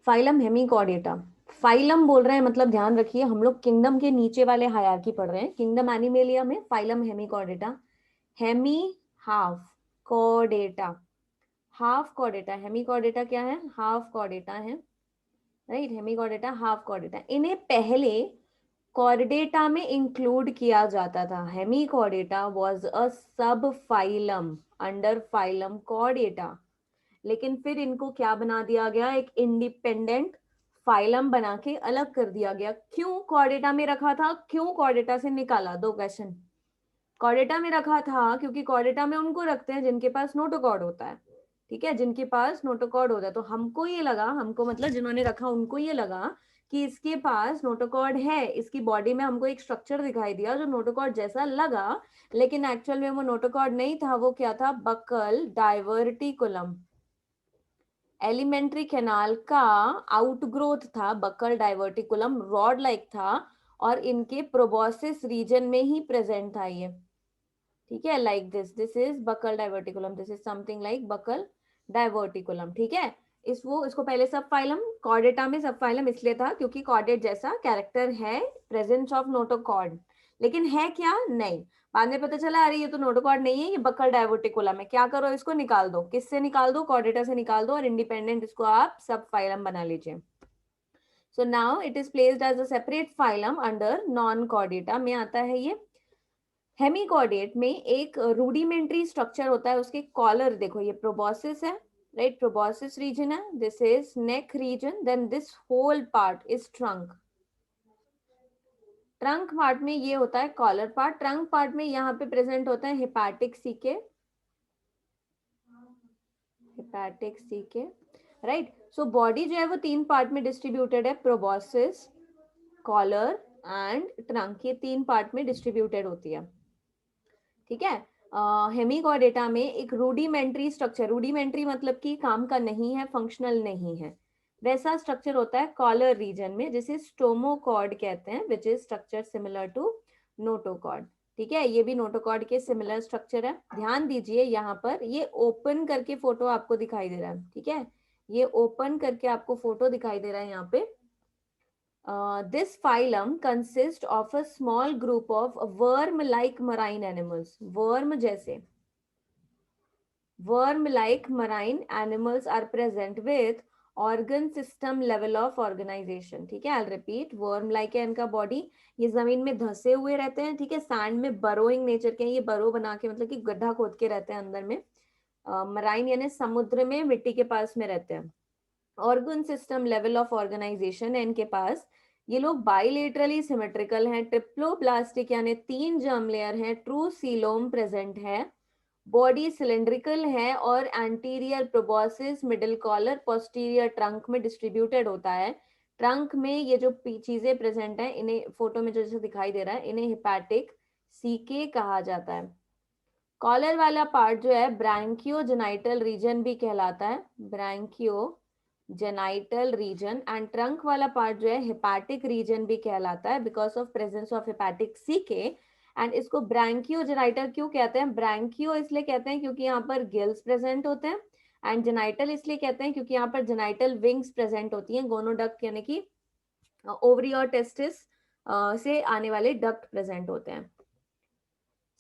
Phylum Hemichordata, phylum बोल रहे हैं मतलब ध्यान रखिए हम लोग किंगडम के नीचे वाले हायरार्की पढ़ रहे हैं। किंगडम एनिमेलिया में phylum hemichordata, hemi half chordata, half chordata, hemichordata क्या है, हाफ कॉर्डेटा है, राइट, हेमिकॉर्डेटा हाफ कॉर्डेटा। इन्हें पहले कॉर्डेटा में इंक्लूड किया जाता था। हेमिकॉर्डेटा वाज अ सब फाइलम अंडर फाइलम कॉर्डेटा, लेकिन फिर इनको क्या बना दिया गया, एक इंडिपेंडेंट फाइलम बना के अलग कर दिया गया। क्यों कॉर्डेटा में रखा था, क्यों कॉर्डेटा से निकाला, दो क्वेश्चन। कॉर्डेटा में रखा था क्योंकि कॉर्डेटा में उनको रखते हैं जिनके पास नोटोकॉर्ड होता है, ठीक है, जिनके पास नोटोकॉर्ड होता है। तो हमको ये लगा, हमको मतलब जिन्होंने रखा उनको ये लगा कि इसके पास नोटोकॉर्ड है, इसकी बॉडी में हमको एक स्ट्रक्चर दिखाई दिया जो नोटोकॉर्ड जैसा लगा, लेकिन एक्चुअल में वो नोटोकॉर्ड नहीं था, वो क्या था, बकल डाइवर्टिकुलम, एलिमेंट्री कैनाल का आउटग्रोथ था बकल डाइवर्टिकुलम, रॉड लाइक था और इनके प्रोबोसिस रीजन में ही प्रेजेंट था ये, ठीक है, like this is buccal diverticulum, this is something like buccal diverticulum, ठीक है। इसको पहले सब फाइलम, कॉर्डेटा में सब फाइलम इसलिए था क्योंकि कॉर्डेट जैसा कैरेक्टर है, प्रेजेंस ऑफ नोटोकॉर्ड, लेकिन है क्या, नहीं। बाद में पता चला अरे ये तो नोटोकॉर्ड नहीं है, ये बकल डाइवर्टिकुलम है, क्या करो इसको निकाल दो, किससे निकाल दो, कॉर्डेटा से निकाल दो और इंडिपेंडेंट इसको आप सब फाइलम बना लीजिए। So now it is placed as a separate phylum under non chordata में आता है ये। हेमिकॉर्डेट में एक रूडिमेंट्री स्ट्रक्चर होता है, उसके कॉलर देखो, ये प्रोबोसिस है, राइट, प्रोबोसिस रीजन है, this is neck region, then this whole part is trunk. Trunk part में ये होता है कॉलर पार्ट, ट्रंक पार्ट में यहाँ पे प्रेजेंट होता है hepatic caeca, hepatic caeca, right. So body जो है वो तीन पार्ट में डिस्ट्रीब्यूटेड है, प्रोबोसिस, कॉलर एंड ट्रंक, ये तीन पार्ट में डिस्ट्रीब्यूटेड होती है, ठीक है। हेमिकॉर्डेटा में एक रूडिमेंट्री स्ट्रक्चर, रूडिमेंट्री मतलब कि काम का नहीं है, फंक्शनल नहीं है, वैसा स्ट्रक्चर होता है कॉलर रीजन में, जिसे स्टोमोकॉर्ड कहते हैं, which is structure similar to notochord, ठीक है। ये भी नोटोकॉर्ड के सिमिलर स्ट्रक्चर है। ध्यान दीजिए यहाँ पर ये ओपन करके फोटो आपको दिखाई दे रहा है, ठीक है, ये ओपन करके आपको फोटो दिखाई दे रहा है यहाँ पे। This phylum consists of a small group of worm-like marine animals. Worm-like marine animals are present with organ system level of organization. ठीक है, I'll repeat. Worm-like है इनका body, ये जमीन में धंसे हुए रहते हैं, ठीक है, सैंड में बरोइंग नेचर के हैं, ये बरो बना के मतलब कि गड्ढा खोद के रहते हैं अंदर में। मराइन यानी समुद्र में मिट्टी के पास में रहते हैं। Organ system level of organisation है इनके पास। ये लोग बाइलेटरली सिमेट्रिकल हैं, ट्रिप्लोप्लास्टिक यानी तीन जर्म लेयर हैं, ट्रू सीलोम प्रेजेंट है, बॉडी सिलेंड्रिकल है और anterior proboscis, middle collar, posterior trunk में डिस्ट्रीब्यूटेड होता है। ट्रंक में ये जो चीजें प्रेजेंट हैं, इन्हें फोटो में जो जैसे दिखाई दे रहा है, इन्हें हेपेटिक सीके कहा जाता है। कॉलर वाला पार्ट जो है ब्रैंकियो जेनाइटल रीजन भी कहलाता है, branchiogenital region, and trunk वाला पार्ट जो है हेपाटिक रीजन भी कहलाता है because of presence of hepatic caeca. And इसको ब्रैंकियो जेनाइटल क्यों कहते हैं, ब्रैंकियो इसलिए कहते हैं क्योंकि यहाँ पर गिल्स प्रेजेंट होते हैं, एंड जेनाइटल इसलिए कहते हैं क्योंकि यहाँ पर जेनाइटल विंग्स प्रेजेंट होती हैं, गोनोडक्ट यानी कि ओवरी और टेस्टिस से आने वाले डक्ट प्रेजेंट होते हैं।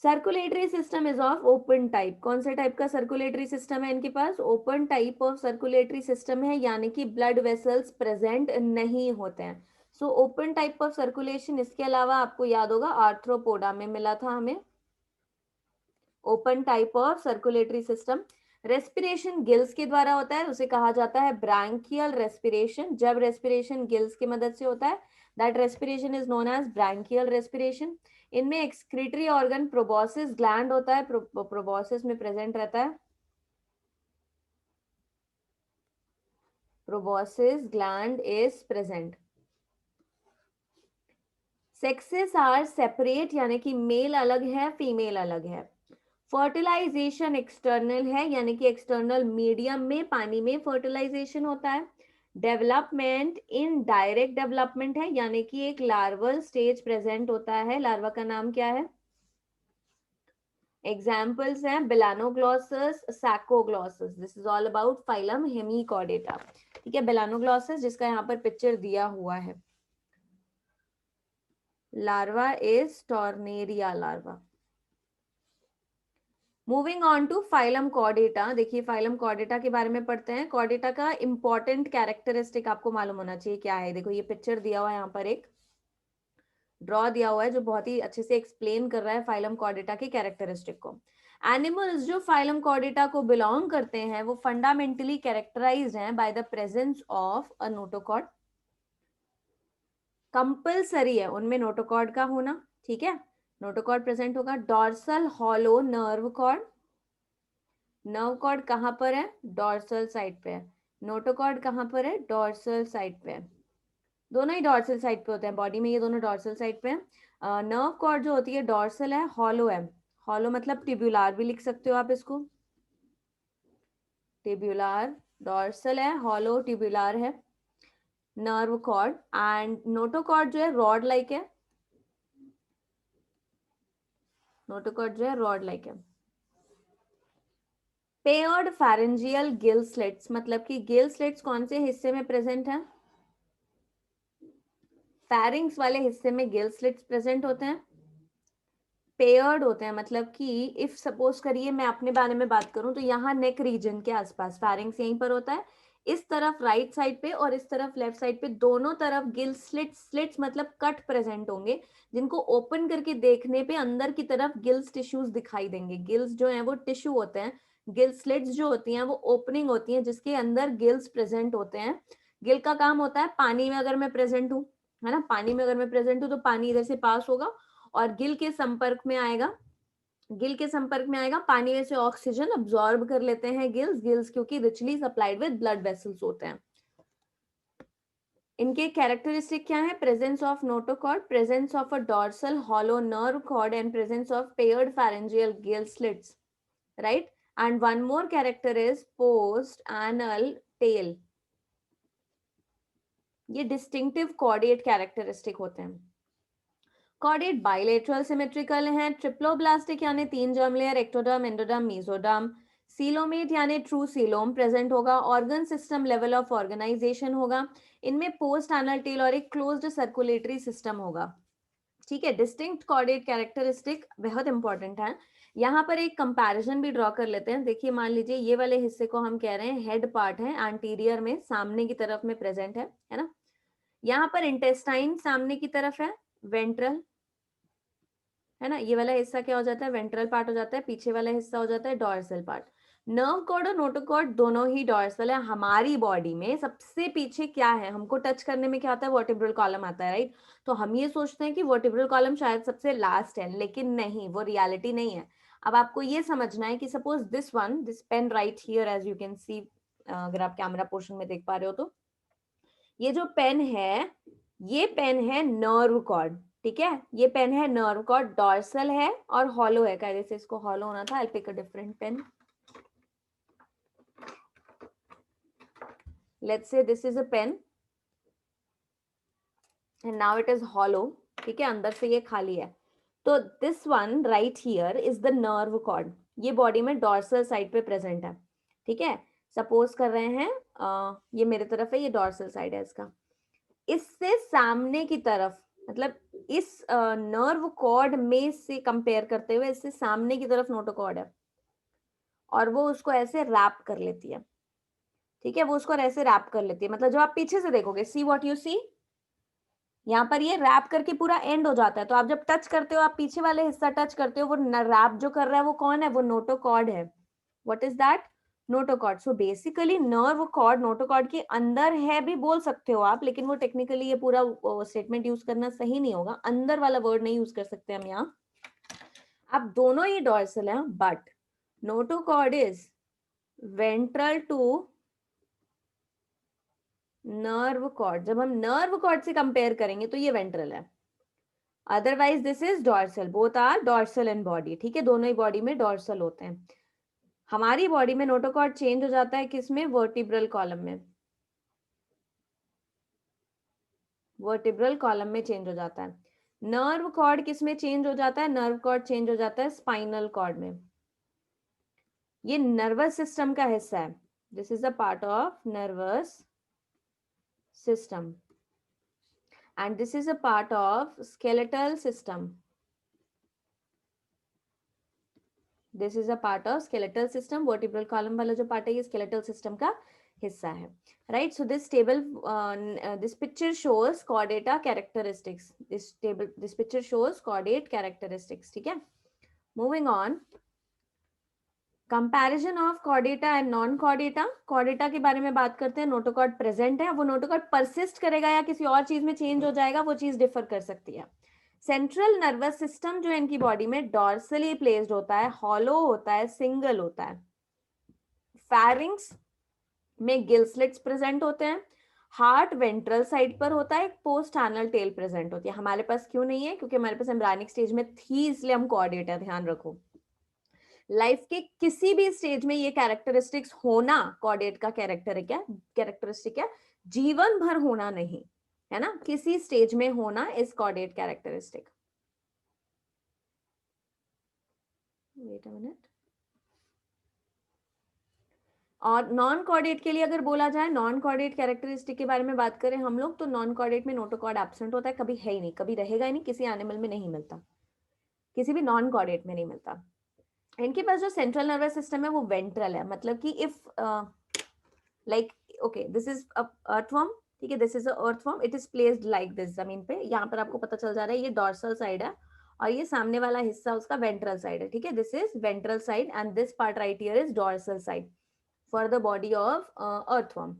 Circulatory system is of open type, कौन से टाइप का सर्कुलेटरी सिस्टम है इनके पास, open type of circulatory system है, यानी कि ब्लड वेसल्स प्रेजेंट नहीं होते हैं। So open type of circulation, इसके अलावा आपको याद होगा आर्थ्रोपोडा में मिला था हमें open type of circulatory system. Respiration gills के द्वारा होता है, उसे कहा जाता है ब्रैंकियल रेस्पिरेशन, जब रेस्पिरेशन गिल्स की मदद से होता है, that respiration is known as branchial respiration. इनमें एक्सक्रीटरी ऑर्गन प्रोबोसिस ग्लैंड होता है, प्रोबोसिस में प्रेजेंट रहता है, proboscis gland is present. Sexes are separate, यानी कि मेल अलग है, फीमेल अलग है। फर्टिलाइजेशन एक्सटर्नल है, यानी कि एक्सटर्नल मीडियम में पानी में फर्टिलाइजेशन होता है। डेवलपमेंट इन डायरेक्ट डेवलपमेंट है, यानी कि एक लार्वल स्टेज प्रेजेंट होता है, लार्वा का नाम क्या है, एग्जाम्पल्स हैं balanoglossus, saccoglossus. This is all about phylum hemichordata, ठीक है, बेलानोग्लॉसिस, जिसका यहाँ पर पिक्चर दिया हुआ है। Larva is tornaria larva. Moving on to phylum chordata. देखिए फाइलम कॉर्डेटा के बारे में पढ़ते हैं। कॉर्डेटा का इंपॉर्टेंट कैरेक्टरिस्टिक आपको मालूम होना चाहिए क्या है। देखो ये पिक्चर दिया हुआ है, यहाँ पर एक ड्रॉ दिया हुआ है जो बहुत ही अच्छे से एक्सप्लेन कर रहा है फाइलम कॉर्डेटा के कैरेक्टरिस्टिक को। एनिमल्स जो फाइलम कॉर्डेटा को बिलोंग करते हैं वो फंडामेंटली कैरेक्टराइज्ड हैं by the presence of a notochord. Compulsory है उनमें नोटोकॉर्ड का होना, ठीक है, नोटोकॉर्ड प्रेजेंट होगा। Dorsal hollow nerve cord. Nerve cord कहाँ पर है? डॉर्सल साइड पे है। नोटोकॉर्ड कहाँ पर है? डॉर्सल साइड पे है। दोनों ही डॉर्सल साइड पे होते हैं बॉडी में, ये दोनों डॉर्सल साइड पे है। नर्व कॉर्ड जो होती है डॉर्सल है, हॉलो है। हॉलो मतलब टिब्यूलार भी लिख सकते हो आप इसको, टिब्यूलार। डॉर्सल है, हॉलो टिब्यूलार है नर्व कॉर्ड। एंड नोटोकॉर्ड जो है रॉड लाइक है। नोटोकॉर्ड जो है रॉड लाइक है। पेयर्ड फैरेंजियल गिल स्लिट्स, मतलब कि गिल स्लिट्स कौन से हिस्से में प्रेजेंट है? फैरिंग्स वाले हिस्से में गिल स्लिट्स प्रेजेंट होते हैं। पेयर्ड होते हैं मतलब कि इफ सपोज करिए मैं अपने बारे में बात करूं तो यहाँ नेक रीजन के आसपास फैरिंग्स यहीं पर होता है, इस तरफ राइट साइड पे और इस तरफ लेफ्ट साइड पे दोनों तरफ गिल स्लिट्स, स्लिट्स मतलब कट प्रेजेंट होंगे, जिनको ओपन करके देखने पे अंदर की तरफ गिल्स टिश्यूज दिखाई देंगे। गिल्स जो है वो टिश्यू होते हैं, गिल स्लिट्स जो होती हैं वो ओपनिंग होती हैं जिसके अंदर गिल्स प्रेजेंट होते हैं। गिल का काम होता है, पानी में अगर मैं प्रेजेंट हूँ, है ना, पानी में अगर मैं प्रेजेंट हूँ तो पानी इधर से पास होगा और गिल के संपर्क में आएगा, गिल के संपर्क में आएगा, पानी में से ऑक्सीजन अब्सॉर्ब कर लेते हैं गिल्स। गिल्स क्योंकि richly supplied with blood vessels होते हैं। इनके कैरेक्टरिस्टिक क्या है? Presence of notochord, presence of a dorsal hollow nerve cord and presence of paired pharyngeal gill slits, right. And one more character is post anal tail. ये distinctive chordate characteristic होते हैं। Chordate bilateral symmetrical हैं। Triploblastic यानी 3 germ layer, ectoderm, endoderm, mesoderm. Coelomate यानी true coelom present होगा। Organ system level of organisation होगा। इनमें post anal tell और एक क्लोज्ड सर्कुलेटरी सिस्टम होगा, ठीक है। डिस्टिंक्ट कॉर्डेट कैरेक्टरिस्टिक बहुत इंपॉर्टेंट है। यहाँ पर एक कंपैरिजन भी ड्रॉ कर लेते हैं। देखिए मान लीजिए ये वाले हिस्से को हम कह रहे हैं हेड पार्ट है, एंटीरियर में सामने की तरफ में प्रेजेंट है ना। यहाँ पर इंटेस्टाइन सामने की तरफ है, वेंट्रल, है ना। ये वाला हिस्सा क्या हो जाता है? वेंट्रल पार्ट हो जाता है। पीछे वाला हिस्सा हो जाता है डॉर्सल पार्ट। नर्व कॉर्ड और नोटोकॉर्ड दोनों ही डॉर्सल है। हमारी बॉडी में सबसे पीछे क्या है? हमको टच करने में क्या आता है? वर्टिब्रल कॉलम आता है, राइट। तो हम ये सोचते हैं कि वर्टिब्रल कॉलम शायद सबसे लास्ट है, लेकिन नहीं, वो रियलिटी नहीं है। अब आपको ये समझना है कि suppose this one, this pen right here as you can see, अगर आप कैमरा पोर्शन में देख पा रहे हो तो ये जो पेन है, ये पेन है नर्व कॉर्ड, ठीक है। ये पेन है नर्व कॉर्ड, डॉर्सल है और हॉलो है। कायदे से इसको हॉलो होना था। I pick a different pen. Let's say this is a pen and now it is hollow, ठीक है, अंदर से ये खाली है। तो this one right here is the nerve cord. ये बॉडी में डॉर्सल साइड पे प्रेजेंट है, ठीक है। सपोज कर रहे हैं ये मेरे तरफ है, ये डॉर्सल साइड है इसका। इससे सामने की तरफ, मतलब इस नर्व कॉर्ड में से कंपेयर करते हुए इससे सामने की तरफ नोटोकॉर्ड है और वो उसको ऐसे रैप कर लेती है, ठीक है। वो उसको ऐसे रैप कर लेती है, मतलब जब आप पीछे से देखोगे, सी व्हाट यू सी, यहाँ पर ये रैप करके पूरा एंड हो जाता है। तो आप जब टच करते हो, आप पीछे वाले हिस्सा टच करते हो, वो रैप जो कर रहा है वो कौन है? वो नोटोकॉर्ड है। What is that? Notochord. So basically nerve cord notochord के अंदर है भी बोल सकते हो आप, लेकिन वो टेक्निकली ये पूरा स्टेटमेंट यूज करना सही नहीं होगा, अंदर वाला वर्ड नहीं यूज कर सकते हम यहाँ। अब दोनों ही डॉर्सल हैं, but notochord is ventral to nerve cord. जब हम नर्व कॉर्ड से कंपेयर करेंगे तो ये वेंट्रल है, otherwise this is dorsal. Both are dorsal in body, ठीक है, दोनों ही बॉडी में डॉर्सल होते हैं। हमारी बॉडी में नोटोकॉर्ड चेंज हो जाता है किसमें? वर्टिब्रल कॉलम में। वर्टिब्रल कॉलम में चेंज हो जाता है। नर्व कॉर्ड किस में चेंज हो जाता है? नर्व कॉर्ड चेंज हो जाता है स्पाइनल कॉर्ड में। ये नर्वस सिस्टम का हिस्सा है, this is a part of nervous system, and this is a part of skeletal system. This is a part of skeletal system. Vertebral column वाला जो पार्ट है ये स्केलेटल सिस्टम का हिस्सा है. Right, so this table, this picture shows Chordata characteristics. This picture shows chordate characteristics. ठीक है, moving on. Comparison of Chordata and non Chordata. Chordata के बारे में बात करते हैं. नोटोकॉर्ड प्रेजेंट है, वो नोटोकॉर्ड परसिस्ट करेगा या किसी और चीज में चेंज हो जाएगा, वो चीज डिफर कर सकती है. सेंट्रल नर्वस सिस्टम जो इनकी बॉडी में डॉर्सली प्लेस्ड होता है, हॉलो होता है, सिंगल होता है. फैरिंग्स में गिल स्लिट्स प्रेजेंट होते हैं. हार्ट वेंट्रल साइड पर होता है. पोस्ट एनल टेल प्रेजेंट होती है. हमारे पास क्यों नहीं है? क्योंकि हमारे पास एम्ब्रायनिक स्टेज में थी, इसलिए हम कॉर्डेट है. ध्यान रखो, लाइफ के किसी भी स्टेज में ये कैरेक्टरिस्टिक्स होना कॉर्डेट का कैरेक्टरिस्टिक है. जीवन भर होना नहीं है ना, किसी स्टेज में होना is chordate characteristic. Wait a minute. और नॉन कॉर्डेट के लिए अगर बोला जाए, नॉन कॉर्डेट कैरेक्टरिस्टिक के बारे में बात करें हम लोग, तो नॉन कॉर्डेट में नोटोकॉर्ड एब्सेंट होता है. कभी है ही नहीं, कभी रहेगा ही नहीं, किसी एनिमल में नहीं मिलता, किसी भी नॉन कॉर्डेट में नहीं मिलता. इनके पास जो सेंट्रल नर्वस सिस्टम है वो वेंट्रल है. मतलब कि if like, okay, this is earthworm. ठीक है, this is earthworm. It is placed like this. जमीन पे यहाँ पर आपको पता चल जा रहा है ये डॉर्सल साइड है और ये सामने वाला हिस्सा उसका वेंट्रल साइड है. ठीक है, this is ventral side and this part right here is dorsal side for the body of earthworm.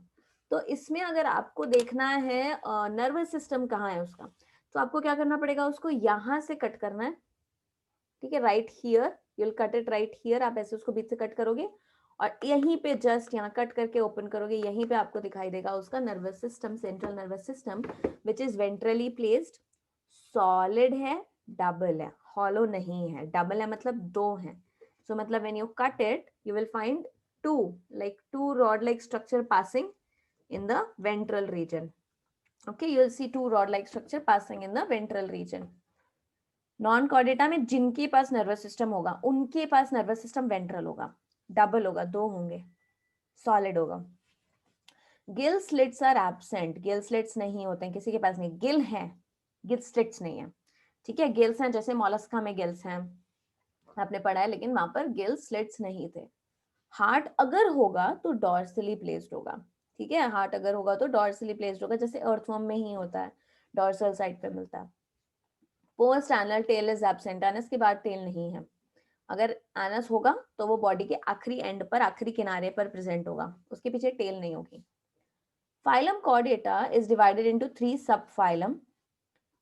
तो इसमें अगर आपको देखना है नर्वस सिस्टम कहाँ है उसका, तो आपको क्या करना पड़ेगा, उसको यहाँ से कट करना है. ठीक है, right here, you'll cut it right here. आप ऐसे उसको बीच से कट करोगे और यहीं पे जस्ट यहाँ कट करके ओपन करोगे, यहीं पे आपको दिखाई देगा उसका nervous system, central nervous system, which is ventrally placed. Solid है, डबल है, हॉलो नहीं है. डबल है मतलब दो है. सो मतलब when you cut it you will find two rod like structure passing in the ventral region. Okay, you will see two rod like structure passing in the ventral region. Non chordata में जिनके पास nervous system होगा उनके पास nervous system ventral होगा, double होगा, दो होंगे, सॉलिड होगा. Gill slits are absent. Gill slits नहीं होते हैं, किसी के पास नहीं. गिल है, गिल स्लिट्स नहीं है. ठीक है, गिल्स हैं, जैसे मोलस्का में गिल्स हैं, आपने पढ़ा है, लेकिन वहां पर गिल स्लिट्स नहीं थे. हार्ट अगर होगा तो डॉर्सली प्लेस्ड होगा. ठीक है, हार्ट अगर होगा तो डॉर्सली प्लेस्ड होगा, जैसे अर्थवर्म में ही होता है, डॉर्सल साइड पे मिलता है. Post anal tell is absent. Anus के बाद टेल नहीं है. अगर एनस होगा तो वो बॉडी के आखिरी एंड पर, आखिरी किनारे पर प्रेजेंट होगा, उसके पीछे टेल नहीं होगी. Phylum chordata is divided into 3 sub phylum.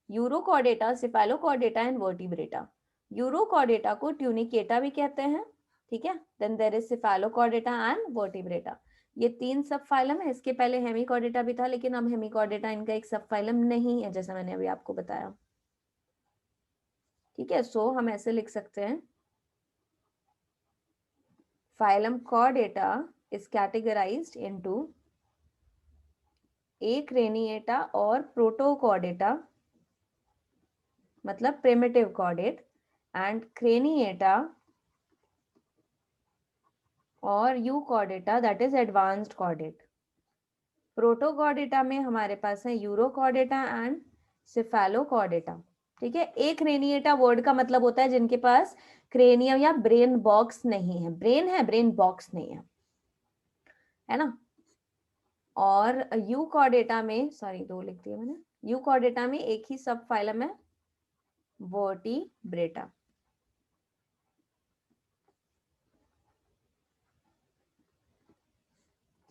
Urochordata, cephalochordata and vertebrata. Urochordata को ट्यूनिकेटा भी कहते हैं. ठीक है, then there is cephalochordata and vertebrata. ये 3 सब फाइलम है. इसके पहले हेमिकॉर्डेटा भी था, लेकिन अब हेमिकॉर्डेटा इनका एक सब फाइलम नहीं है, जैसा मैंने अभी आपको बताया. ठीक है, सो हम ऐसे लिख सकते हैं, phylum chordata is categorized into acraniata और प्रोटोकॉर्डेटा, मतलब प्रिमिटिव कॉर्डेट, एंड क्रेनिएटा और euchordata that is advanced chordate. Protochordata में हमारे पास है यूरोकॉर्डेटा एंड सिफेलोकॉर्डेटा. ठीक है, एक क्रेनिएटा वर्ड का मतलब होता है जिनके पास क्रेनियम या ब्रेन बॉक्स नहीं है. ब्रेन है, ब्रेन बॉक्स नहीं है ना. और यूकॉर्डेटा में, सॉरी दो लिख दिया मैंने, यूकॉर्डेटा में एक ही सब फाइलम है, वर्टिब्रेटा.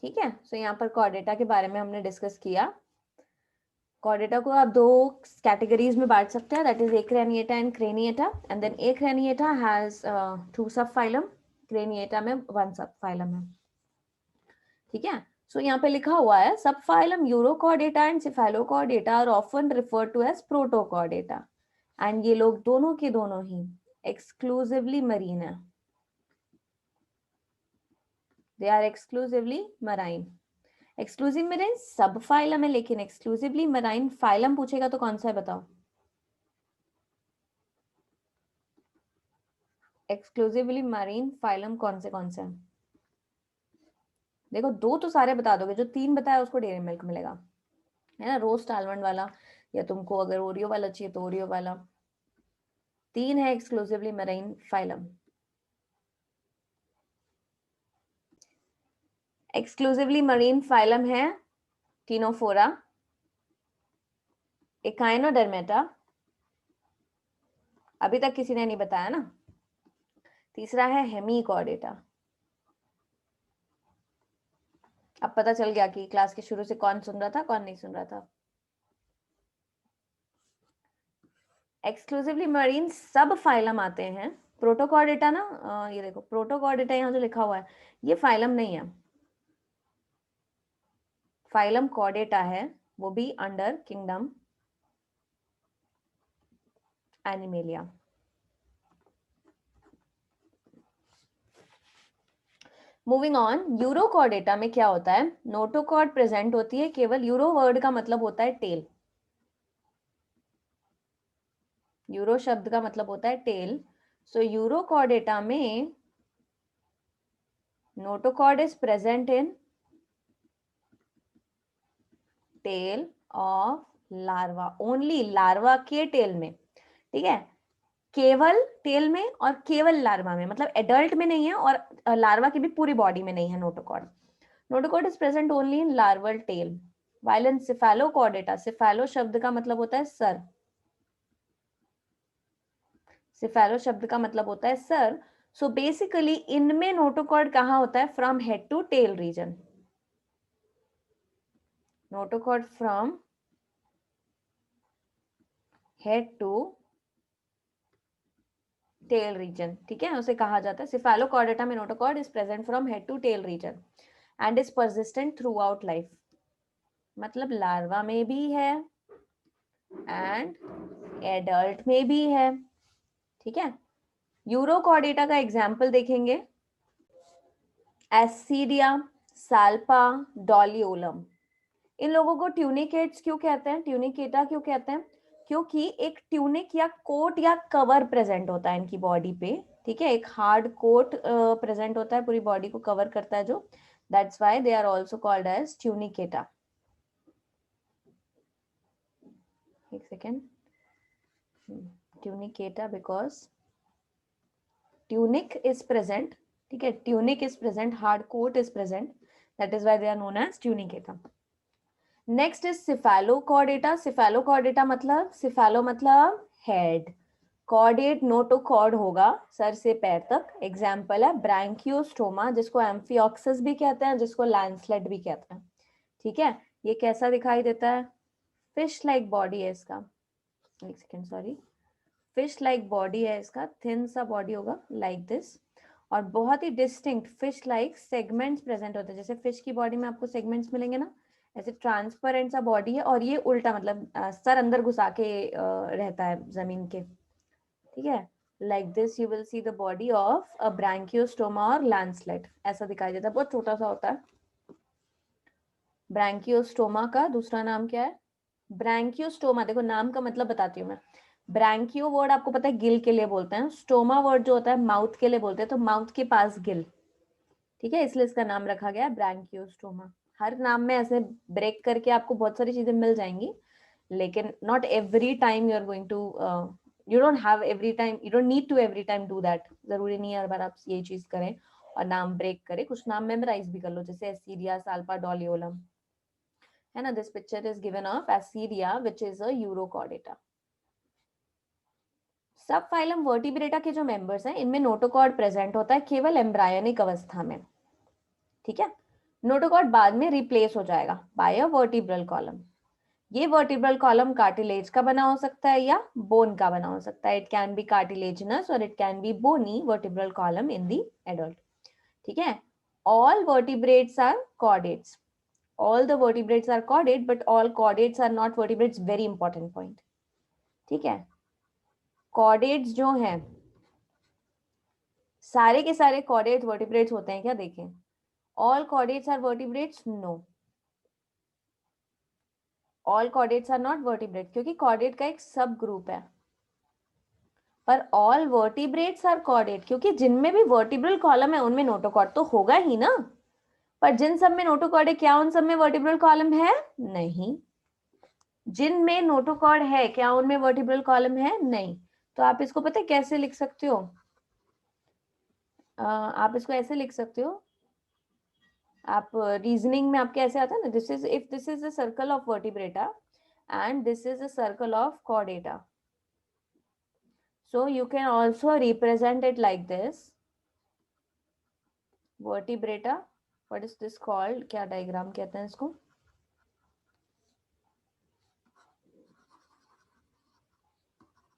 ठीक है, सो यहाँ पर कॉर्डेटा के बारे में हमने डिस्कस किया. कॉर्डेटा को आप 2 कैटेगरीज में बांट सकते हैं, that is acraniata and craniata. And then acraniata has 2 सब फाइलम, क्रेनिएटा में 1 सब फाइलम है. ठीक है, सो यहाँ पे लिखा हुआ है sub phylum urochordata and cephalochordata are often referred to as protochordata. And ये लोग दोनों के दोनों ही एक्सक्लूसिवली मरीन है. They are exclusively marine. Exclusive marine sub phylum है, लेकिन एक्सक्लूसिवली मराइन फाइलम पूछेगा तो कौन सा है बताओ. एक्सक्लूसिवली मरीन फाइलम कौन से हैं? देखो, 2 तो सारे बता दोगे, जो 3 बताया उसको डेयरी मिल्क मिलेगा. है ना, रोस्ट आलमंड वाला, या तुमको अगर ओरियो वाला चाहिए तो ओरियो वाला। 3 है exclusively marine phylum. Exclusively marine phylum है टिनोफोरा, एकाइनोडर्मेटा, अभी तक किसी ने नहीं बताया ना। तीसरा है हेमीकॉर्डेटा। अब पता चल गया कि क्लास के शुरू से कौन सुन रहा था कौन नहीं सुन रहा था। एक्सक्लूसिवली मरीन सब फाइलम आते हैं। प्रोटोकॉर्डेटा ना, ये देखो प्रोटोकॉर्डेटा यहाँ जो लिखा हुआ है ये फाइलम नहीं है, फाइलम कॉर्डेटा है, वो भी under kingdom animalia. Moving on, urochordata में क्या होता है, नोटोकॉर्ड प्रेजेंट होती है केवल, यूरो वर्ड का मतलब होता है टेल, यूरो शब्द का मतलब होता है टेल। सो यूरोकॉर्डेटा में notochord is present in tail of larva, only larva के टेल में, ठीक है, केवल टेल में और केवल लार्वा में, मतलब एडल्ट में नहीं है और लार्वा की भी पूरी बॉडी में नहीं है notochord. Notochord is present only in larval tail, while in cephalochordata, cephalo शब्द का मतलब होता है सर, सिफेलो शब्द का मतलब होता है सर। सो बेसिकली इनमें नोटोकॉर्ड कहाँ होता है, from head to tail region, notochord from head to tail region, ठीक है, उसे कहा जाता है सिफेलोकॉर्डेटा में notochord is present from head to tail region and is persistent throughout life, मतलब लार्वा में भी है एंड एडल्ट में भी है, ठीक है। यूरोकॉर्डेटा का एग्जाम्पल देखेंगे, एसिडिया, साल्पा, डॉलियोलम। इन लोगों को ट्यूनिकेट्स क्यों कहते हैं, ट्यूनिकेटा क्यों कहते हैं, क्योंकि एक ट्यूनिक या कोट या कवर प्रेजेंट होता है इनकी बॉडी पे, ठीक है, एक हार्ड कोट प्रेजेंट होता है, पूरी बॉडी को कवर करता है जो, that's why they are also called as tunicata. एक second, tunicata because tunic is present, ठीक है, tunic is present, hard coat is present, that is why they are known as tunicata. Next is cephalochordata, cephalochordata मतलब, cephalo मतलब head, chordate notochord होगा सर से पैर तक, एग्जाम्पल है ब्रैंकियोस्टोमा, जिसको एम्फिऑक्सिस भी कहते हैं, जिसको लैंडस्लेट भी कहते हैं, ठीक है। ये कैसा दिखाई देता है, फिश लाइक बॉडी है इसका, एक second sorry, fish like body है इसका, थिन सा बॉडी होगा लाइक दिस, और बहुत ही distinct fish like segments present होते हैं, जैसे फिश की बॉडी में आपको सेगमेंट्स मिलेंगे ना, ऐसे ट्रांसपेरेंट सा बॉडी है, और ये उल्टा मतलब सर अंदर घुसा के रहता है जमीन के, ठीक है, like this you will see the body of a Branchiostoma और लैंडस्लेट, ऐसा दिखाई देता है, बहुत छोटा सा होता है। ब्रैंकियोस्टोमा का दूसरा नाम क्या है, ब्रैंकियोस्टोमा, देखो नाम का मतलब बताती हूँ मैं, ब्रैंकियो वर्ड आपको पता है गिल के लिए बोलते हैं, स्टोमा वर्ड जो होता है माउथ के लिए बोलते हैं, तो माउथ के पास गिल, ठीक है, इसलिए इसका नाम रखा गया है ब्रैंकियोस्टोमा। हर नाम में ऐसे ब्रेक करके आपको बहुत सारी चीजें मिल जाएंगी, लेकिन not every time you are going to, you don't have every time, you don't need to every time do that, जरूरी नहीं है हर बार आप ये चीज करें और नाम ब्रेक करें, कुछ नाम मेमोराइज भी कर लो, जैसे एसीडिया, साल्पा, डॉलियोलम, है ना। This picture is given of एसीडिया which is a urochordata. सब फाइलम वर्टिब्रेटा के जो मेंबर्स हैं इनमें नोटोकॉर्ड प्रेजेंट होता है केवल एम्ब्रायोनिक अवस्था में, ठीक है, नोटोकॉर्ड बाद में रिप्लेस हो जाएगा बाय अ वर्टिब्रल कॉलम। ये वर्टिब्रल कॉलम कार्टिलेज का बना हो सकता है या बोन का बना हो सकता है, इट कैन बी कार्टिलेजिनस और it can be bony vertebral column in the adult, ठीक है। All vertebrates are chordates, all the vertebrates are chordate but all chordates are not vertebrates, very important point, ठीक है। chordates जो हैं सारे के सारे chordate vertebrates होते हैं क्या, देखें, all chordates are vertebrates, no, all chordates are not vertebrates, क्योंकि chordate का एक सब ग्रुप है, पर all vertebrates are chordate, क्योंकि जिनमें भी vertebral column है उनमें नोटोकॉर्ड तो होगा ही ना, पर जिन सब में नोटोकॉर्ड है क्या उन सब में वर्टिब्रल कॉलम है, नहीं, जिनमें नोटोकॉर्ड है क्या उनमें वर्टिब्रल कॉलम है? नहीं। तो आप इसको पता है कैसे लिख सकते हो? आप इसको ऐसे लिख सकते हो, आप रीजनिंग में आपके ऐसे आता है ना, this is if this is a circle of vertebrata and this is a circle of chordata, so you can also represent it like this. Vertebrata, what is this called, क्या डायग्राम कहते हैं इसको?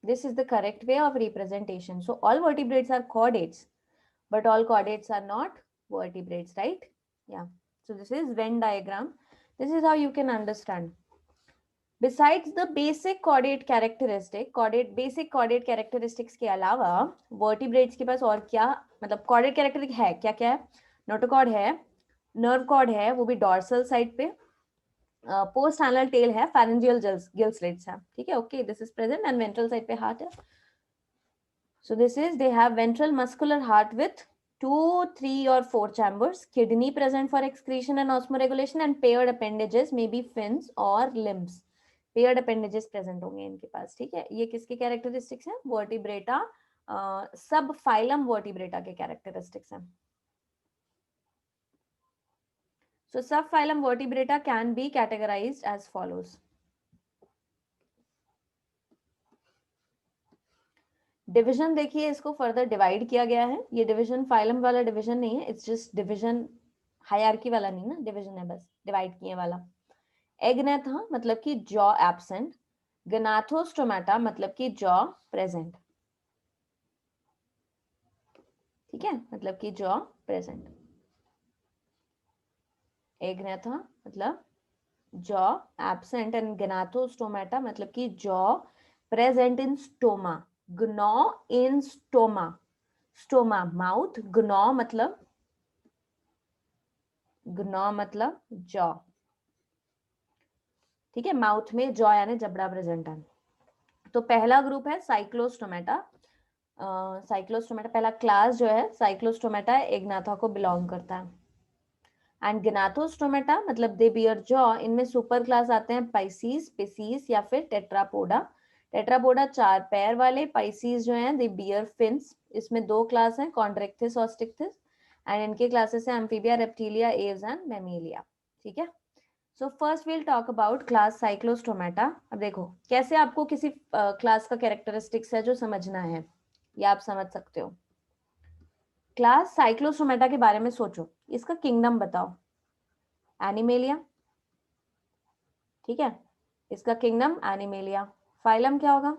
This is the correct way of representation. So all vertebrates are chordates, but all chordates are not vertebrates, right? Yeah. So this is Venn diagram. This is how you can understand. Besides the basic chordate characteristic, basic chordate characteristics के अलावा vertebrates के पास और क्या, मतलब chordate characteristic है क्या क्या है? Notochord है, nerve cord है, वो भी dorsal side पे, post anal tail है, pharyngeal gill slits है, ठीक है? Okay, this is present and ventral side पे heart है. So this is, they have ventral muscular heart with 2, 3 or 4 chambers, kidney present for excretion and osmoregulation, and paired appendages, maybe fins or limbs. Paired appendages present होंगे इनके पास, ठीक है? ये किसके characteristics हैं? Vertebrata, सब फाइलम वर्टिब्रेटा के characteristics हैं. So subphylum vertebrata can be categorized as follows. Division देखिए, इसको फर्दर डिवाइड किया गया है. ये डिविजन फाइलम वाला डिविजन नहीं है, इट्स जस्ट डिविजन, हायरार्की वाला नहीं ना, डिविजन है बस डिवाइड किए वाला. एग्नेथा मतलब कि जॉ एब्सेंट, गनाथोस्टोमेटा मतलब कि जॉ प्रेजेंट, ठीक है? मतलब कि जॉ प्रेजेंट. एग्नेथा मतलब जॉ एब्सेंट एंड गनाथोस्टोमेटा मतलब कि jaw present in stoma. Gnatho in stoma, stoma mouth, gnatho मतलब जॉ, ठीक है? माउथ में जॉ यानी जबड़ा प्रेजेंट है. तो पहला ग्रुप है साइक्लोस्टोमेटा. साइक्लोस्टोमेटा पहला क्लास जो है साइक्लोस्टोमेटा एग्नाथा को बिलोंग करता है. एंड गनाथोस्टोमेटा मतलब दे बियर जॉ, इनमें सुपर क्लास आते हैं पाइसीज, पेसीज या फिर टेट्रापोडा. टेट्रापोडा 4 पैर वाले, पाइसीज जो हैं दे बियर फिन्स. इसमें 2 क्लास हैं, कॉन्ड्रेक्थिस और स्टिक्थिस, एंड इनके क्लासेस हैं amphibia, reptilia, Aves and Mammalia, ठीक है? So first will talk about class Cyclostomata. अब देखो कैसे आपको किसी क्लास का कैरेक्टरिस्टिक्स है जो समझना है, या आप समझ सकते हो. क्लास साइक्लोस्टोमेटा के बारे में सोचो, इसका किंगडम बताओ. एनिमेलिया, ठीक है? इसका किंगडम एनिमेलिया. फाइलम क्या होगा?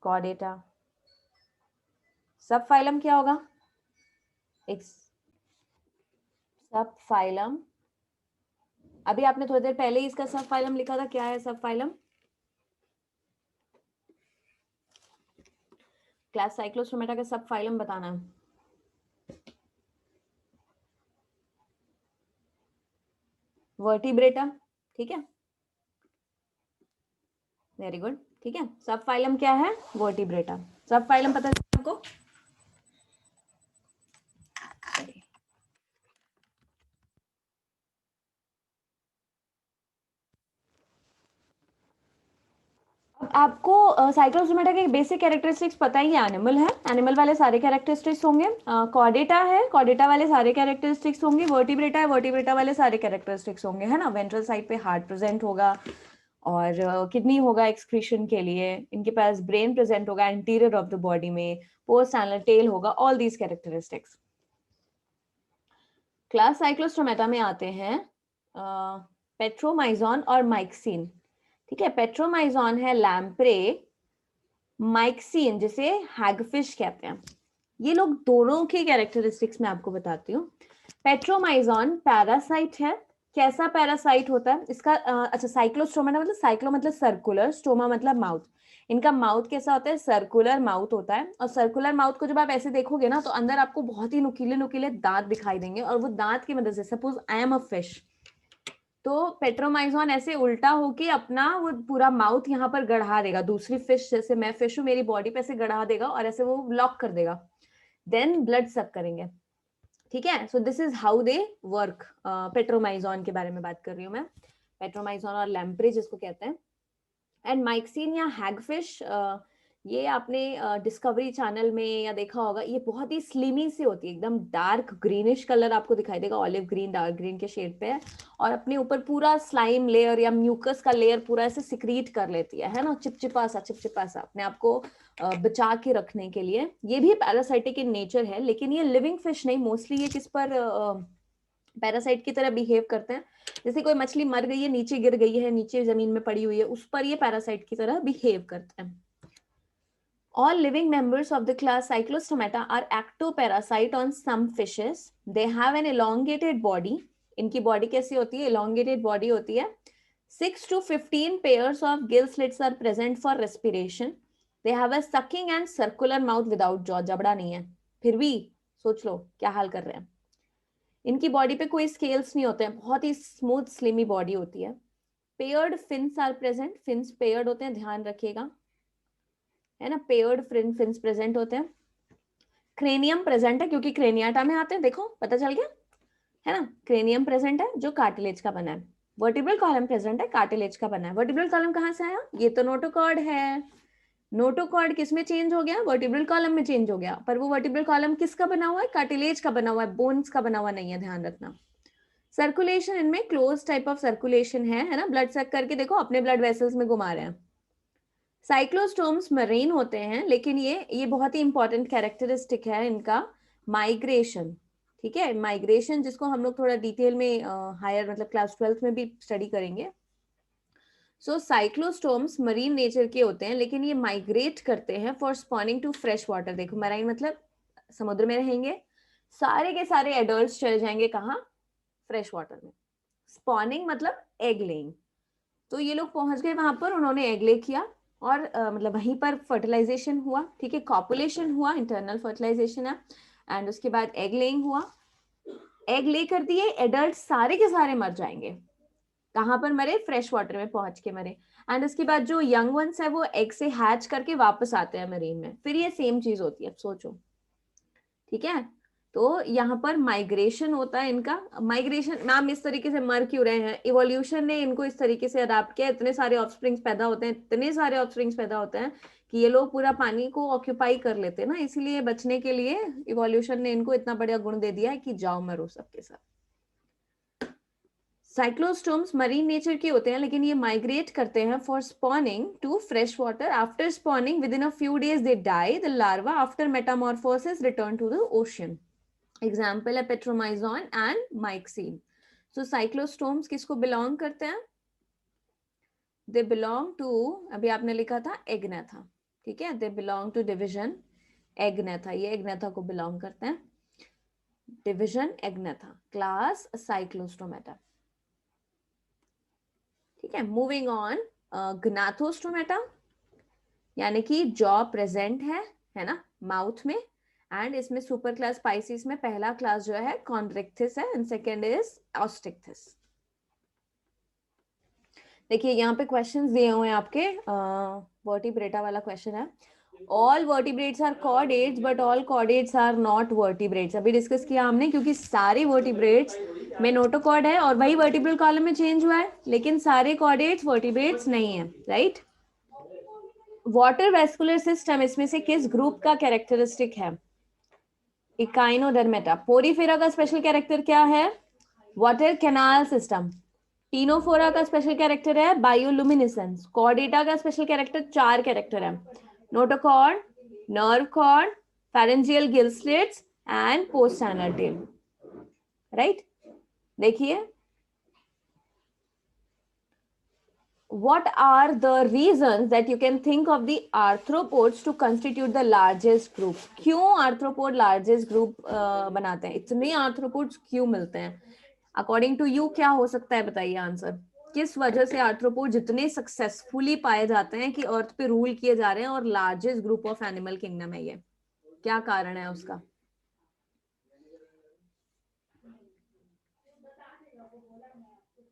कॉर्डेटा. सब फाइलम क्या होगा? सब फाइलम, अभी आपने थोड़ी देर पहले ही इसका सब फाइलम लिखा था. क्या है सब फाइलम? क्लास साइक्लोस्टोमेटा का सब फाइलम बताना है. वर्टिब्रेटा, ठीक है? वेरी गुड, ठीक है? सब फाइलम क्या है? वर्टिब्रेटा. सब फाइलम पता है आपको? आपको साइक्लोस्टोमेटा के बेसिक कैरेक्टरिस्टिक्स पता ही है. एनिमल है, एनिमल वाले सारे कैरेक्टरिस्टिक्स होंगे. कॉर्डेटा है, कॉर्डेटा वाले सारे कैरेक्टरिस्टिक्स होंगे. वर्टिब्रेटा है, वर्टिब्रेटा वाले सारे कैरेक्टरिस्टिक्स होंगे, है ना? वेंट्रल साइड पे हार्ट प्रेजेंट होगा और किडनी होगा एक्सक्रीशन के लिए. इनके पास ब्रेन प्रेजेंट होगा एंटीरियर ऑफ द बॉडी में. पोस्ट एनल टेल होगा. All these characteristics. Class Cyclostomata में आते हैं पेट्रोमाइजॉन और माइक्सिन, ठीक है? पेट्रोमाइजॉन है लैम्प्रे, माइक्सिन जिसे हैगफिश कहते हैं. ये लोग दोनों के कैरेक्टरिस्टिक्स मैं आपको बताती हूँ. पेट्रोमाइजॉन पैरासाइट है. कैसा पैरासाइट होता है इसका? अच्छा, साइक्लोस्टोमा मतलब, साइक्लो मतलब सर्कुलर, स्टोमा मतलब माउथ. इनका माउथ कैसा होता है? सर्कुलर माउथ होता है. और सर्कुलर माउथ को जब आप ऐसे देखोगे ना, तो अंदर आपको बहुत ही नुकीले नुकीले दांत दिखाई देंगे, और वो दांत की मदद से, suppose I am a fish, तो पेट्रोमाइजॉन ऐसे उल्टा होके अपना वो पूरा माउथ यहाँ पर गढ़ा देगा. दूसरी फिश, जैसे मैं फिश हूँ, मेरी बॉडी पे ऐसे गढ़ा देगा और ऐसे वो लॉक कर देगा. देन ब्लड सक करेंगे, ठीक है? So this is how they work. Petromyzon के बारे में बात कर रही हूँ मैं. पेट्रोमाइजोन और लैम्प्रे जिसको कहते हैं। एंड माइक्सिन या हैगफिश, ये आपने डिस्कवरी चैनल में या देखा होगा, ये बहुत ही स्लिमी सी होती है, एकदम डार्क ग्रीनिश कलर आपको दिखाई देगा, ऑलिव ग्रीन, डार्क ग्रीन के शेड पे है, और अपने ऊपर पूरा स्लाइम लेयर या म्यूकस का लेयर पूरा ऐसे सिक्रीट कर लेती है ना, चिपचिपा सा अपने आप को बचा के रखने के लिए। ये भी पैरासाइटिक इन नेचर है, लेकिन ये लिविंग फिश नहीं, मोस्टली ये किस पर पैरासाइट की तरह बिहेव करते हैं। जैसे कोई मछली मर गई है, नीचे गिर गई है, नीचे जमीन में पड़ी हुई है, उस पर ये पैरासाइट की तरह बिहेव करते हैं। All living members of the class Cyclostomata are ectoparasite on some fishes. They have an elongated body. इनकी बॉडी कैसी होती है? elongated बॉडी होती है। 6 to 15 pairs of gill slits are present for respiration. They have a sucking and circular mouth without jaw. जबड़ा नहीं है, फिर भी सोच लो क्या हाल कर रहे हैं। इनकी बॉडी पे कोई स्केल्स नहीं होते हैं, बहुत ही स्मूथ स्लिमी बॉडी होती है। Paired fins are present, fins paired होते हैं, ध्यान रखिएगा, है ना, पेयर्ड फिन्स प्रेजेंट होते हैं। क्रेनियम प्रेजेंट है, क्योंकि क्रेनियाटा में आते हैं, देखो पता चल गया, है ना। क्रेनियम प्रेजेंट है जो कार्टिलेज का बना है। वर्टिब्रल कॉलम प्रेजेंट है, कार्टिलेज का बना है। वर्टिब्रल कॉलम कहाँ से आया? ये तो नोटोकॉर्ड है। नोटोकॉर्ड किस में चेंज हो गया? वर्टिब्रल कॉलम में चेंज हो गया, पर वो वर्टिब्रल कॉलम किसका बना हुआ है? कार्टिलेज का बना हुआ है, बोन्स का बना हुआ नहीं है, ध्यान रखना। सर्कुलेशन इनमें क्लोज टाइप ऑफ सर्कुलेशन है ना, ब्लड सक करके देखो अपने ब्लड वेसल्स में घुमा रहे हैं। साइक्लोस्टोम्स मरीन होते हैं, लेकिन ये बहुत ही इंपॉर्टेंट कैरेक्टरिस्टिक है इनका, माइग्रेशन। ठीक है, माइग्रेशन जिसको हम लोग थोड़ा डिटेल में हायर मतलब क्लास 12th में भी स्टडी करेंगे। सो साइक्लोस्टोम्स मरीन नेचर के होते हैं, लेकिन ये माइग्रेट करते हैं for spawning to fresh water. देखो मराइन मतलब समुद्र में रहेंगे, सारे के सारे एडल्ट्स चले जाएंगे कहाँ? फ्रेश वाटर में। स्पॉनिंग मतलब एग लेइंग, तो ये लोग पहुंच गए वहां पर, उन्होंने एग ले किया और मतलब वहीं पर फर्टिलाइजेशन हुआ, ठीक है, कॉपुलेशन हुआ, इंटरनल फर्टिलाइजेशन है, एंड उसके बाद एग लेइंग हुआ। एग ले कर दिए, एडल्ट सारे के सारे मर जाएंगे। कहाँ पर मरे? फ्रेश वाटर में पहुंच के मरे। एंड उसके बाद जो यंग वंस है वो एग से हैच करके वापस आते हैं मरीन में, फिर ये सेम चीज होती है। अब सोचो, ठीक है, तो यहाँ पर माइग्रेशन होता है इनका। माइग्रेशन नाम इस तरीके से मर क्यों रहे हैं? इवोल्यूशन ने इनको इस तरीके से अडाप्ट किया, इतने सारे ऑफस्प्रिंग्स पैदा होते हैं, इतने सारे ऑफस्प्रिंग्स पैदा होते हैं कि ये लोग पूरा पानी को ऑक्यूपाई कर लेते हैं ना, इसलिए बचने के लिए इवोल्यूशन ने इनको इतना बढ़िया गुण दे दिया है कि जाओ मरो सबके साथ। साइक्लोस्टोम्स मरीन नेचर के होते हैं, लेकिन ये माइग्रेट करते हैं for spawning to fresh water. After spawning within a few days they die. The larva after metamorphosis return to the ocean. Example है petromyzon and myxine. So cyclostomes किसको belong करते हैं? दे बिलोंग टू, अभी आपने लिखा था agnatha, ठीक है, they belong to division agnatha, ये एग्नेथा को बिलोंग करते हैं, डिविजन एग्नेथा, क्लास साइक्लोस्टोमेटा। ठीक है, मूविंग ऑन, ग्नाथोस्टोमेटा, यानी कि जॉ प्रेजेंट है ना, माउथ में, एंड इसमें सुपर क्लास स्पाइसीज में पहला क्लास जो है कॉन्ड्रिक्थिस है, एंड सेकंड इज ऑस्टिक्थिस। देखिए यहाँ पे क्वेश्चंस दिए हुए हैं आपके, वर्टिब्रेटा वाला क्वेश्चन है। All vertebrates are chordates but all chordates are not vertebrates. अभी डिस्कस किया हमने, क्योंकि सारे वर्टिब्रेट्स में नोटोकॉर्ड है और वही वर्टिब्रल कॉलम में चेंज हुआ है, लेकिन सारे कॉर्डेट्स वर्टिब्रेट्स नहीं है, राइट। वाटर वेस्कुलर सिस्टम इसमें से किस ग्रुप का कैरेक्टरिस्टिक है? इकाइनोडर्मेटा। पोरीफेरा का स्पेशल कैरेक्टर क्या है? Water canal system. टीनोफोरा का स्पेशल कैरेक्टर है बायोलुमिनेसेंस। कॉर्डेटा का स्पेशल कैरेक्टर, 4 कैरेक्टर है, notochord, nerve cord, pharyngeal gill slits and post anal tail, right. देखिए, what are the reasons that you can think of the arthropods to constitute the largest group? क्यों arthropod largest group बनाते हैं? इतने arthropods क्यों मिलते हैं? According to you क्या हो सकता है, बताइए आंसर। किस वजह से आर्थ्रोपोड जितने सक्सेसफुली पाए जाते हैं कि अर्थ पे रूल किए जा रहे हैं और largest group of animal kingdom है, ये क्या कारण है उसका?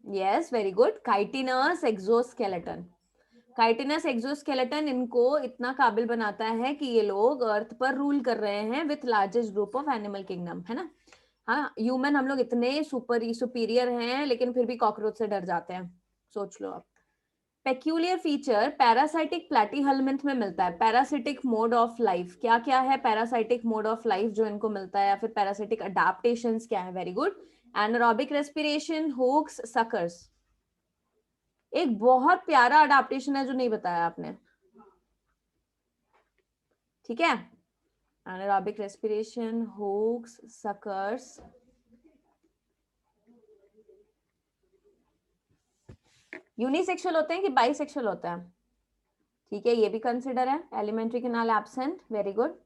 Yes, very good, chitinous exoskeleton. Chitinous exoskeleton इनको इतना काबिल बनाता है कि ये लोग अर्थ पर रूल कर रहे हैं with largest group of animal kingdom, है ना। हाँ, ह्यूमन हम लोग इतने सुपीरियर हैं, लेकिन फिर भी कॉकरोच से डर जाते हैं, सोच लो आप। पेक्यूलियर फीचर पैरासाइटिक प्लैटीहेल्मिंथ में मिलता है। पैरासिटिक मोड ऑफ लाइफ, क्या क्या है पैरासाइटिक मोड ऑफ लाइफ जो इनको मिलता है, या फिर पैरासिटिक अडाप्टेशंस क्या है? Very good. Anaerobic respiration, hooks, suckers. एक बहुत प्यारा अडाप्टेशन है जो नहीं बताया आपने, ठीक है? Anaerobic respiration, hooks, suckers. Unisexual होते हैं कि बाइसेक्सुअल होता है? ठीक है, ये भी कंसिडर है। Alimentary canal absent, very good.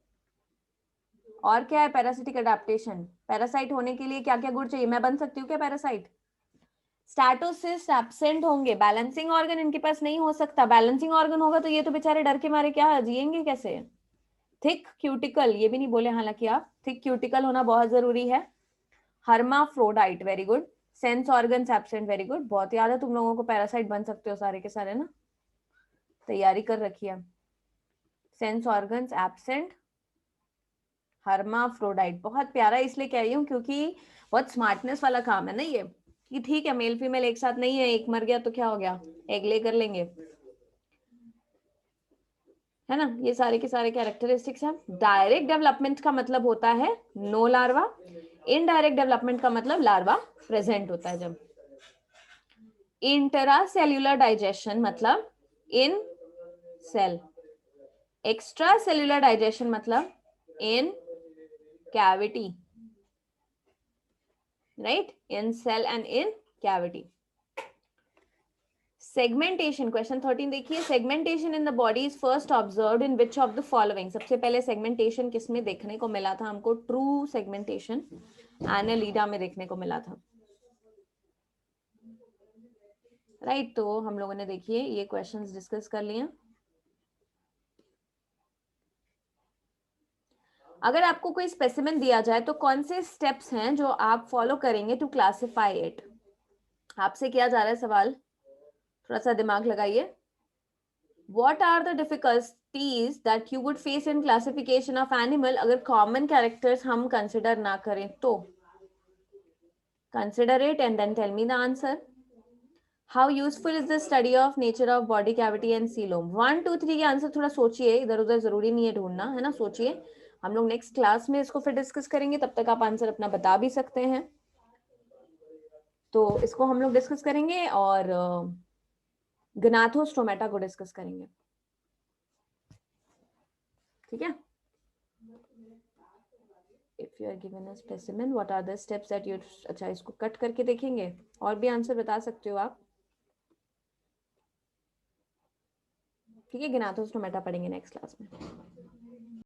और क्या है पैरासिटिक अडेप्टेशन? पैरासाइट होने के लिए क्या क्या गुण चाहिए? मैं बन सकती हूँ क्या पैरासाइट? स्टैटोसिस एब्सेंट होंगे, बैलेंसिंग ऑर्गन इनके पास नहीं हो सकता। बैलेंसिंग ऑर्गन होगा तो ये तो बेचारे डर के मारे क्या जिएंगे कैसे? थिक क्यूटिकल, ये भी नहीं बोले हालांकि आप, थिक क्यूटिकल होना बहुत जरूरी है। Hermaphrodite, very good. Sense organs absent, very good. बहुत याद है तुम लोगों को, पैरासाइट बन सकते हो सारे के सारे ना, तैयारी कर रखी है। सेंस ऑर्गन्स एब्सेंट, हर्माफ्रोडाइट, बहुत प्यारा इसलिए कह रही हूँ क्योंकि बहुत स्मार्टनेस वाला काम है ना ये, कि ठीक है मेल फीमेल एक साथ नहीं है, एक मर गया तो क्या हो गया, एग ले कर लेंगे, है ना? ये सारे के सारे कैरेक्टरिस्टिक्स हैं। डायरेक्ट डेवलपमेंट का मतलब होता है नो लार्वा। इनडायरेक्ट डेवलपमेंट का मतलब लार्वा प्रेजेंट होता है जब। इंट्रा सेल्यूलर डाइजेशन मतलब इन सेल। एक्स्ट्रा सेल्यूलर डाइजेशन मतलब इन cavity, right? In cell and in cavity. Segmentation, question 13 देखिए। segmentation in the body is first observed in which of the following? सबसे पहले segmentation किसमें देखने को मिला था हमको? true segmentation annelida में देखने को मिला था, राइट? तो हम लोगों ने देखिए ये क्वेश्चंस डिस्कस कर लिए। अगर आपको कोई स्पेसिमेन दिया जाए तो कौन से स्टेप्स हैं जो आप फॉलो करेंगे टू क्लासिफाई इट? आपसे किया जा रहा है सवाल, थोड़ा सा दिमाग लगाइए। What are the difficulties that you would face in classification of animal अगर common characters हम consider ना करें तो? Consider it and then tell me the answer. How useful is the study of nature of body cavity and coelom? 1, 2, 3 के answer थोड़ा सोचिए, इधर उधर जरूरी नहीं है ढूंढना, है ना? सोचिए, हम लोग नेक्स्ट क्लास में इसको फिर डिस्कस करेंगे, तब तक आप आंसर अपना बता भी सकते हैं। तो इसको हम लोग डिस्कस करेंगे और गनाथोस्टोमेटा को डिस्कस करेंगे, ठीक है? If you are given a specimen, what are the steps that you? अच्छा, इसको कट करके देखेंगे, और भी आंसर बता सकते हो आप, ठीक है? गनाथोस्टोमेटा पढ़ेंगे नेक्स्ट क्लास में।